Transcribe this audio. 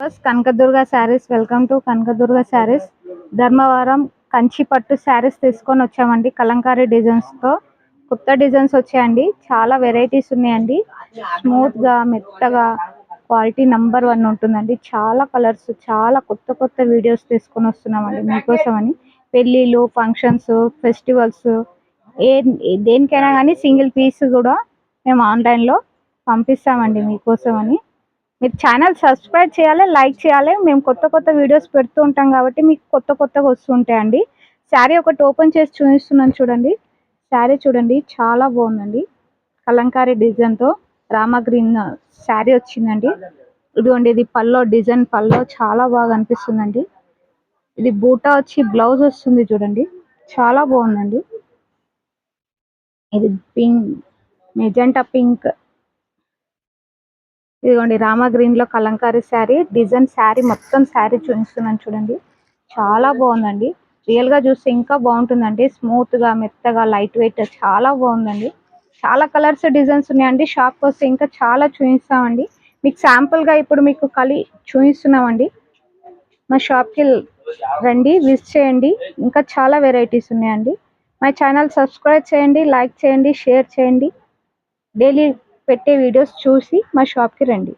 Viewers, Kanakadurga saris. Welcome to Kanakadurga saris. Dharmavaram Kanchi పట్టు శారీస్ తీసుకొని వచ్చామండి. కలంకారీ డిజైన్స్ తో కొత్త డిజైన్స్ వచ్చాయండి. చాలా వెరైటీస్ ఉన్నాయండి. స్మూత్ గా మెత్తగా క్వాలిటీ #1 ఉంటుందండి. చాలా కలర్స్, చాలా కొత్త కొత్త వీడియోస్ తీసుకొని వస్తున్నామండి మీకోసం అని. పెళ్ళిళ్ళు, ఫంక్షన్స్, ఫెస్టివల్స్, ఏ దేనికైనా కానీ సింగిల్ పీస్ కూడా మేము ఆన్లైన్లో పంపిస్తామండి మీకోసం అని. మీరు ఛానల్ సబ్స్క్రైబ్ చేయాలి, లైక్ చేయాలి. మేము కొత్త కొత్త వీడియోస్ పెడుతూ ఉంటాం కాబట్టి మీకు కొత్త కొత్తగా వస్తుంటాయండి. శారీ ఒకటి ఓపెన్ చేసి చూపిస్తున్నాను చూడండి. శారీ చూడండి, చాలా బాగుందండి. కలంకారీ డిజైన్తో రామా గ్రీన్ శారీ వచ్చిందండి. ఇదిగోండి, ఇది పల్లో డిజైన్. పల్లో చాలా బాగా అనిపిస్తుందండి. ఇది బూటా వచ్చి బ్లౌజ్ వస్తుంది చూడండి, చాలా బాగుందండి. ఇది పింక్, మెజెంటా పింక్. ఇదిగోండి, రామా గ్రీన్ లో కలంకారీ శారీ డిజైన్. శారీ మొత్తం శారీ చూపిస్తున్నాను చూడండి, చాలా బాగుందండి. రియల్ గా చూస్తే ఇంకా బాగుంటుందండి. స్మూత్ గా మెత్తగా లైట్ వెయిట్, చాలా బాగుందండి. చాలా కలర్స్ డిజైన్స్ ఉన్నాయండి. షాప్కి వస్తే ఇంకా చాలా చూపిస్తామండి. మీకు శాంపుల్ గా ఇప్పుడు మీకు చూపిస్తున్నామండి. మా షాప్కి రండి, విజిట్ చేయండి. ఇంకా చాలా వెరైటీస్ ఉన్నాయండి. మా ఛానల్ సబ్స్క్రైబ్ చేయండి, లైక్ చేయండి, షేర్ చేయండి. డైలీ పెట్టే వీడియోస్ చూసి మా షాప్కి రండి.